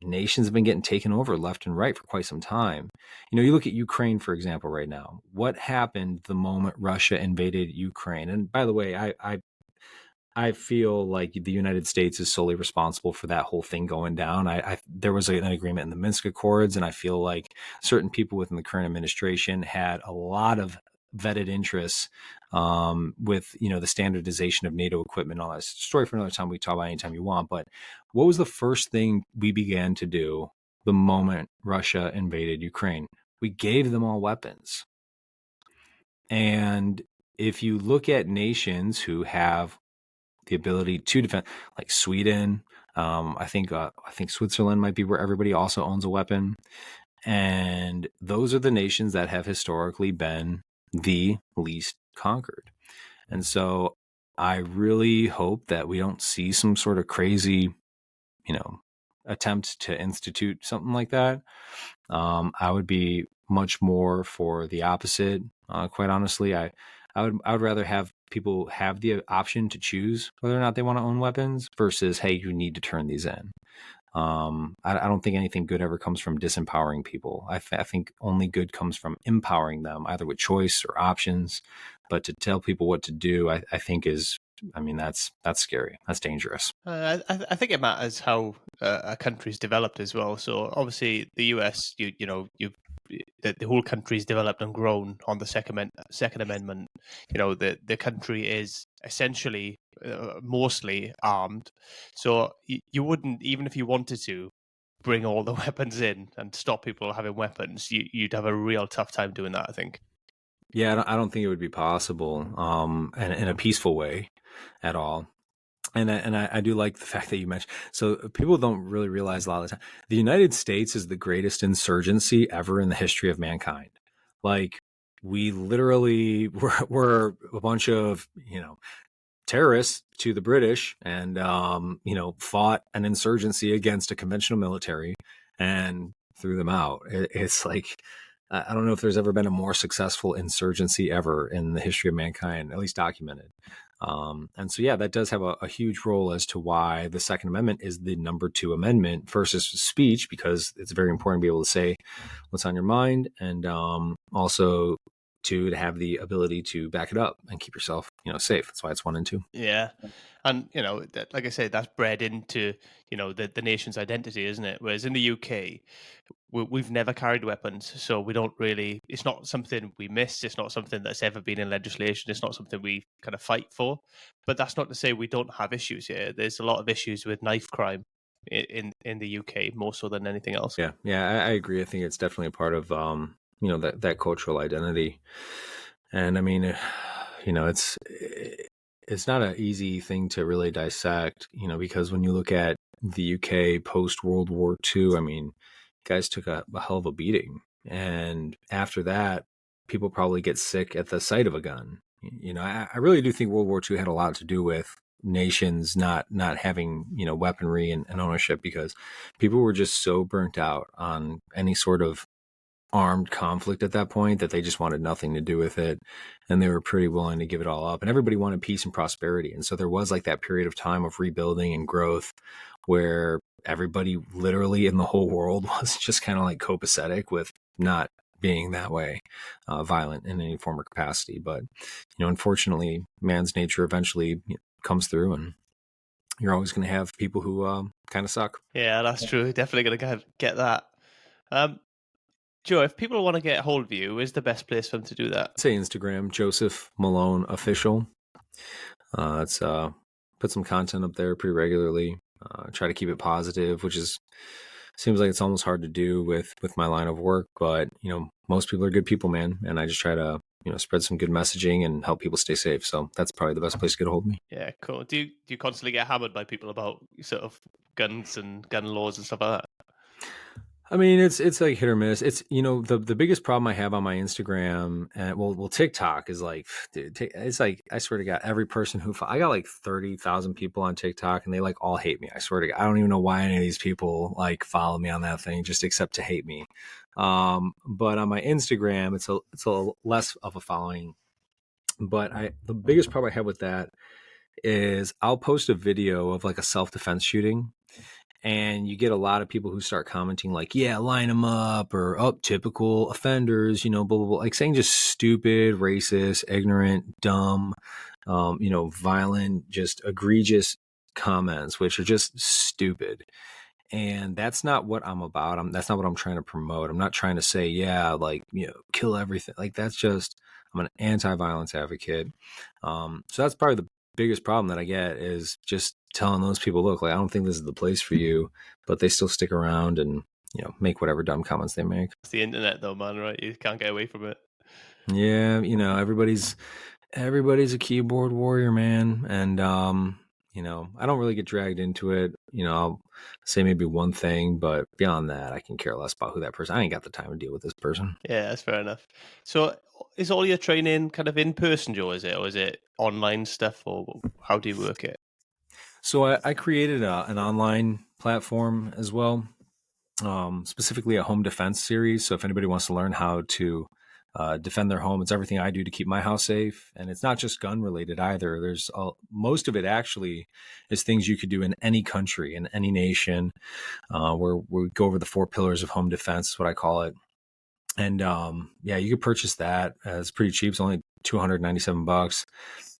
Speaker 1: nations have been getting taken over left and right for quite some time. You look at Ukraine, for example, right now. What happened the moment Russia invaded Ukraine? And by the way, I feel like the United States is solely responsible for that whole thing going down. There was an agreement in the Minsk Accords, and I feel like certain people within the current administration had a lot of vetted interests with the standardization of NATO equipment. All that story for another time. We talk about anytime you want. But what was the first thing we began to do the moment Russia invaded Ukraine? We gave them all weapons. And if you look at nations who have the ability to defend, like Sweden, I think Switzerland might be where everybody also owns a weapon, and those are the nations that have historically been the least conquered. And so I really hope that we don't see some sort of crazy, attempt to institute something like that. I would be much more for the opposite. Quite honestly, I would rather have people have the option to choose whether or not they want to own weapons versus, hey, you need to turn these in. I don't think anything good ever comes from disempowering people. I think only good comes from empowering them, either with choice or options. But to tell people what to do, I think that's scary. That's dangerous.
Speaker 3: I think it matters how a country's developed as well. So obviously, the US, the whole country's developed and grown on the Second Amendment. The country is essentially mostly armed. So you wouldn't, even if you wanted to, bring all the weapons in and stop people having weapons. You'd have a real tough time doing that, I think.
Speaker 1: Yeah, I don't think it would be possible, and in a peaceful way at all. And I do like the fact that you mentioned. So people don't really realize a lot of the time the United States is the greatest insurgency ever in the history of mankind. Like we literally were a bunch of terrorists to the British, and fought an insurgency against a conventional military and threw them out. It's like I don't know if there's ever been a more successful insurgency ever in the history of mankind, at least documented. And so, yeah, that does have a huge role as to why the Second Amendment is the number 2 amendment versus speech, because it's very important to be able to say what's on your mind, and also to have the ability to back it up and keep yourself, safe. That's why it's 1 and 2.
Speaker 3: Yeah, and like I said, that's bred into the nation's identity, isn't it? Whereas in the UK, we've never carried weapons, so we don't really. It's not something we miss. It's not something that's ever been in legislation. It's not something we kind of fight for. But that's not to say we don't have issues here. There's a lot of issues with knife crime in the UK, more so than anything else.
Speaker 1: Yeah, I agree. I think it's definitely a part of that cultural identity. And I mean, it's not an easy thing to really dissect, because when you look at the UK post World War II, I mean, guys took a hell of a beating, and after that, people probably get sick at the sight of a gun. I really do think World War II had a lot to do with nations not having weaponry and ownership, because people were just so burnt out on any sort of armed conflict at that point that they just wanted nothing to do with it, and they were pretty willing to give it all up, and everybody wanted peace and prosperity. And so there was like that period of time of rebuilding and growth where everybody literally in the whole world was just kind of like copacetic with not being that way, violent in any form or capacity. But unfortunately, man's nature eventually comes through, and you're always going to have people who kind of suck.
Speaker 3: Yeah, that's true. Definitely going to get that. Joe, if people want to get a hold of you, where's the best place for them to do that?
Speaker 1: Say Instagram, Joseph Malone Official. It's put some content up there pretty regularly. Try to keep it positive, which seems like it's almost hard to do with my line of work. But most people are good people, man, and I just try to spread some good messaging and help people stay safe. So that's probably the best place to get a hold of me.
Speaker 3: Yeah, cool. Do you constantly get hammered by people about sort of guns and gun laws and stuff like that?
Speaker 1: I mean, it's like hit or miss. It's the biggest problem I have on my Instagram, and well TikTok is like, dude, it's like, I swear to God, every person I got like 30,000 people on TikTok, and they like all hate me. I swear to God, I don't even know why any of these people like follow me on that thing, just except to hate me. But on my Instagram, it's a less of a following. But the biggest problem I have with that is I'll post a video of like a self-defense shooting, and you get a lot of people who start commenting like, yeah, line them up, or typical offenders, blah, blah, blah, like saying just stupid, racist, ignorant, dumb, violent, just egregious comments, which are just stupid. And that's not what I'm about. That's not what I'm trying to promote. I'm not trying to say, yeah, like, kill everything. Like, that's just, I'm an anti-violence advocate. So that's probably the biggest problem that I get, is just telling those people, look, like, I don't think this is the place for you, but they still stick around and, make whatever dumb comments they make.
Speaker 3: It's the internet though, man, right? You can't get away from it.
Speaker 1: Yeah. Everybody's, everybody's a keyboard warrior, man. And, I don't really get dragged into it. I'll say maybe one thing, but beyond that, I can care less about who that person. I ain't got the time to deal with this person.
Speaker 3: Yeah, that's fair enough. So is all your training kind of in person, Joe, or is it online stuff, or how do you work it?
Speaker 1: So I created an online platform as well, specifically a home defense series. So if anybody wants to learn how to defend their home, it's everything I do to keep my house safe. And it's not just gun related either. There's most of it actually is things you could do in any country, in any nation, where we go over the 4 pillars of home defense, is what I call it. And you could purchase that. It's pretty cheap. It's only $297,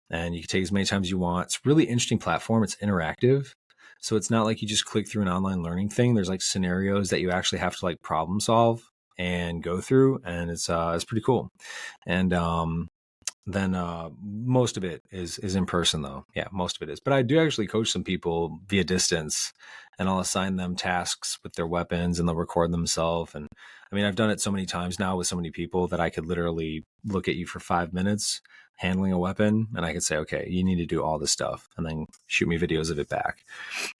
Speaker 1: and you can take as many times as you want. It's a really interesting platform. It's interactive. So it's not like you just click through an online learning thing. There's like scenarios that you actually have to like problem solve and go through, and it's pretty cool. And then most of it is in person though. Yeah, most of it is. But I do actually coach some people via distance, and I'll assign them tasks with their weapons, and they'll record themselves. And I mean, I've done it so many times now with so many people that I could literally look at you for 5 minutes handling a weapon, and I could say, okay, you need to do all this stuff, and then shoot me videos of it back.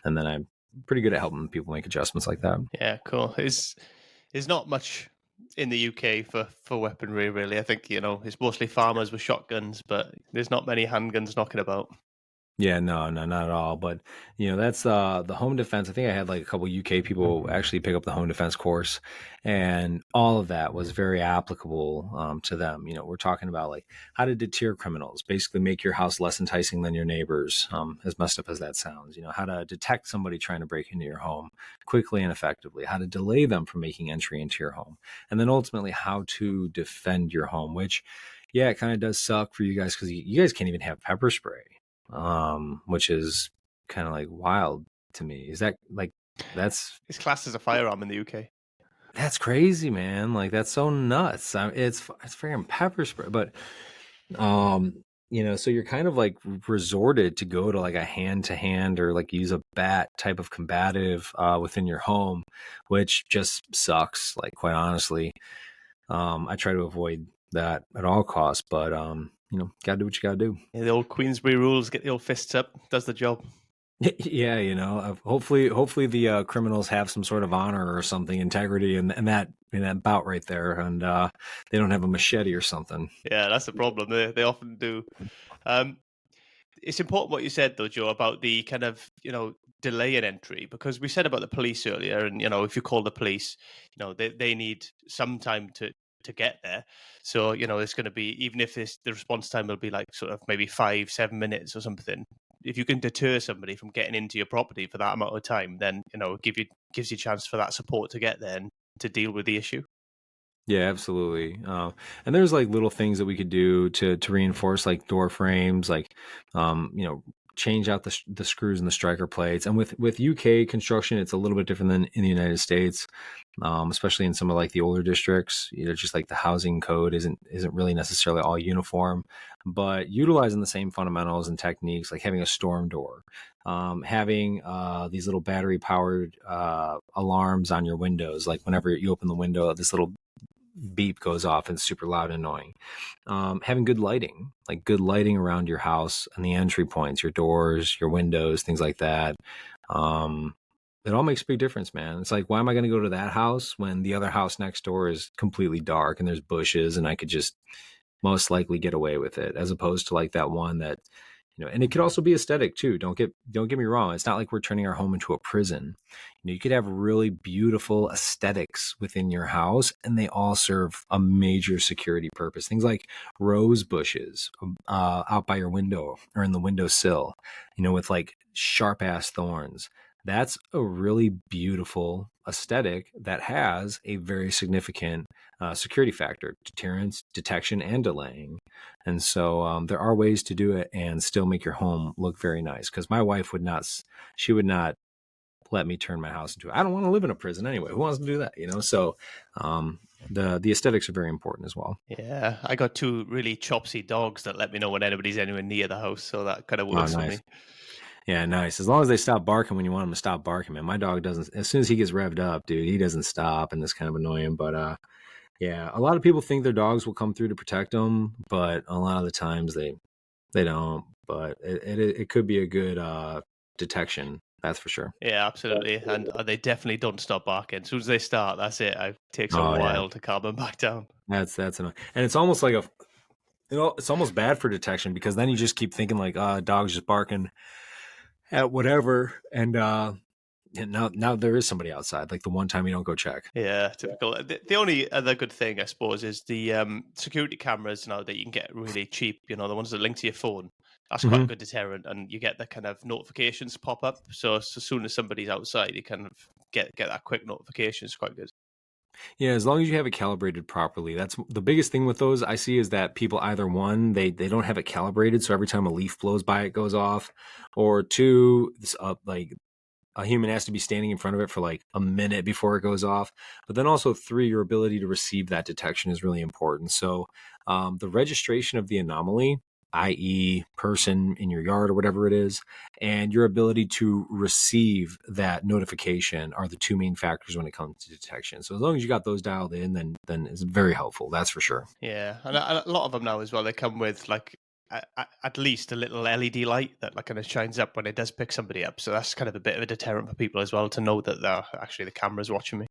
Speaker 1: And then I'm pretty good at helping people make adjustments like that.
Speaker 3: Yeah, cool. There's not much in the UK for weaponry, really. I think, it's mostly farmers with shotguns, but there's not many handguns knocking about.
Speaker 1: Yeah, no, not at all. But that's the home defense. I think I had like a couple UK people actually pick up the home defense course, and all of that was very applicable to them. We're talking about like how to deter criminals, basically make your house less enticing than your neighbors. As messed up as that sounds, how to detect somebody trying to break into your home quickly and effectively, how to delay them from making entry into your home, and then ultimately how to defend your home. Which, yeah, it kind of does suck for you guys because you guys can't even have pepper spray, which is kind of like wild to me. Is that like
Speaker 3: It's classed as a firearm in the UK.
Speaker 1: that's crazy, man? Like that's so nuts. It's freaking pepper spray, but so you're kind of like resorted to go to like a hand to hand or like use a bat type of combative within your home, which just sucks. Like quite honestly, I try to avoid that at all costs, but gotta do what you gotta do.
Speaker 3: Yeah, the old Queensbury rules, get the old fists up, does the job.
Speaker 1: Yeah, hopefully the criminals have some sort of honor or something, integrity, and that in that bout right there, and they don't have a machete or something.
Speaker 3: Yeah, that's the problem. They often do. It's important what you said though, Joe, about the kind of delay in entry, because we said about the police earlier, and if you call the police, they need some time to get there. So it's going to be, even if the response time will be like sort of maybe 5-7 minutes or something. If you can deter somebody from getting into your property for that amount of time, then gives you a chance for that support to get there and to deal with the issue.
Speaker 1: Yeah, absolutely. And there's like little things that we could do to reinforce like door frames, like change out the screws and the striker plates. And with UK construction, it's a little bit different than in the United States, especially in some of like the older districts. Just like the housing code isn't really necessarily all uniform, but utilizing the same fundamentals and techniques, like having a storm door, having these little battery powered alarms on your windows, like whenever you open the window, this little beep goes off and it's super loud and annoying. Having good lighting, like good lighting around your house and the entry points, your doors, your windows, things like that. It all makes a big difference, man. It's like, why am I going to go to that house when the other house next door is completely dark and there's bushes and I could just most likely get away with it, as opposed to like that one that, and it could also be aesthetic too. Don't get me wrong. It's not like we're turning our home into a prison. You could have really beautiful aesthetics within your house, and they all serve a major security purpose. Things like rose bushes out by your window or in the windowsill, with like sharp ass thorns. That's a really beautiful aesthetic that has a very significant security factor: deterrence, detection, and delaying. And so there are ways to do it and still make your home look very nice. Because my wife would not let me turn my house into. I don't want to live in a prison anyway. Who wants to do that? So the aesthetics are very important as well.
Speaker 3: Yeah, I got 2 really chopsy dogs that let me know when anybody's anywhere near the house, so that kind of works for me.
Speaker 1: Yeah, nice. As long as they stop barking when you want them to stop barking, man. My dog doesn't. As soon as he gets revved up, dude, he doesn't stop, and it's kind of annoying. But Yeah, a lot of people think their dogs will come through to protect them, but a lot of the times they don't. But it could be a good detection, that's for sure.
Speaker 3: Yeah, absolutely. And they definitely don't stop barking. As soon as they start, that's it. It takes a
Speaker 1: Oh yeah,
Speaker 3: while to calm them back down.
Speaker 1: that's annoying. And it's almost like it's almost bad for detection because then you just keep thinking like, dog's just barking at whatever, and now there is somebody outside. Like the one time you don't go check.
Speaker 3: Yeah, typical. The only other good thing, I suppose, is the security cameras now that you can get really cheap. The ones that link to your phone. That's quite a
Speaker 1: Hmm.
Speaker 3: good deterrent, and you get the kind of notifications pop up. So as soon as somebody's outside, you kind of get that quick notification. It's quite good.
Speaker 1: Yeah, as long as you have it calibrated properly. That's the biggest thing with those I see is that people either one, they don't have it calibrated, so every time a leaf blows by it goes off, or two, like a human has to be standing in front of it for like a minute before it goes off. But then also three, your ability to receive that detection is really important. So the registration of the anomaly, i.e. person in your yard or whatever it is, and your ability to receive that notification are the two main factors when it comes to detection. So as long as you got those dialed in, then it's very helpful. That's for sure.
Speaker 3: Yeah, and a lot of them now as well. They come with like at least a little LED light that like kind of shines up when it does pick somebody up. So that's kind of a bit of a deterrent for people as well to know that they're actually the camera's watching me.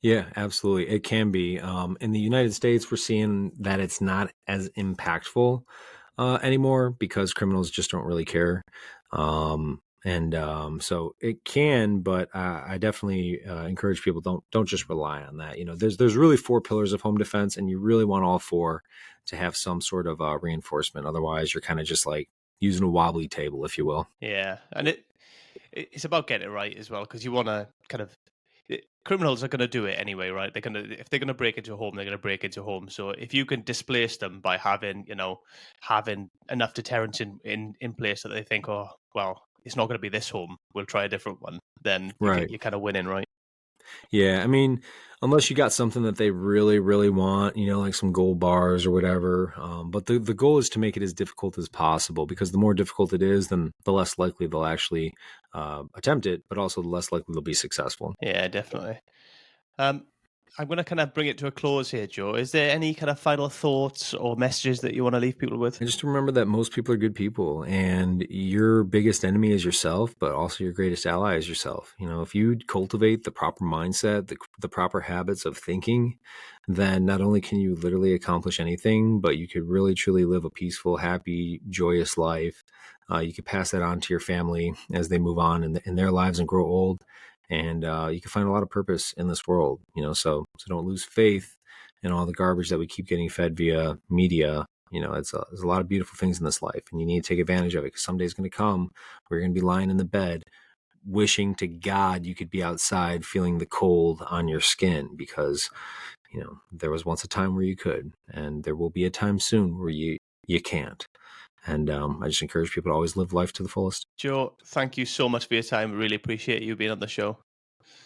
Speaker 1: Yeah, absolutely. It can be. In the United States, we're seeing that it's not as impactful anymore because criminals just don't really care. And so it can, but I definitely encourage people don't just rely on that. There's really four pillars of home defense, and you really want all four to have some sort of reinforcement. Otherwise, you're kind of just like using a wobbly table, if you will.
Speaker 3: Yeah, and it's about getting it right as well because you want to kind of criminals are going to do it anyway, right? If they're gonna break into a home, they're gonna break into a home. So if you can displace them by having enough deterrence in place that they think, oh well, it's not going to be this home, we'll try a different one, then
Speaker 1: Right.
Speaker 3: you're kind of winning, right?
Speaker 1: Yeah, I mean, unless you got something that they really, really want, like some gold bars or whatever. But the goal is to make it as difficult as possible because the more difficult it is, then the less likely they'll actually attempt it, but also the less likely they'll be successful.
Speaker 3: Yeah, definitely. Um, I'm going to kind of bring it to a close here, Joe. Is there any kind of final thoughts or messages that you want to leave people with?
Speaker 1: And just remember that most people are good people and your biggest enemy is yourself, but also your greatest ally is yourself. If you cultivate the proper mindset, the proper habits of thinking, then not only can you literally accomplish anything, but you could really truly live a peaceful, happy, joyous life. You could pass that on to your family as they move on in their lives and grow old. And you can find a lot of purpose in this world, so don't lose faith in all the garbage that we keep getting fed via media. There's a lot of beautiful things in this life, and you need to take advantage of it because someday it's going to come where you're going to be lying in the bed wishing to God you could be outside feeling the cold on your skin because, there was once a time where you could, and there will be a time soon where you can't. And I just encourage people to always live life to the fullest.
Speaker 3: Joe, thank you so much for your time. Really appreciate you being on the show.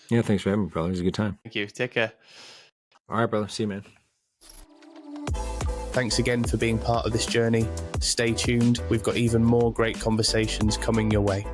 Speaker 1: Yeah, thanks for having me, brother. It was a good time.
Speaker 3: Thank you. Take care.
Speaker 1: All right, brother. See you, man.
Speaker 2: Thanks again for being part of this journey. Stay tuned. We've got even more great conversations coming your way.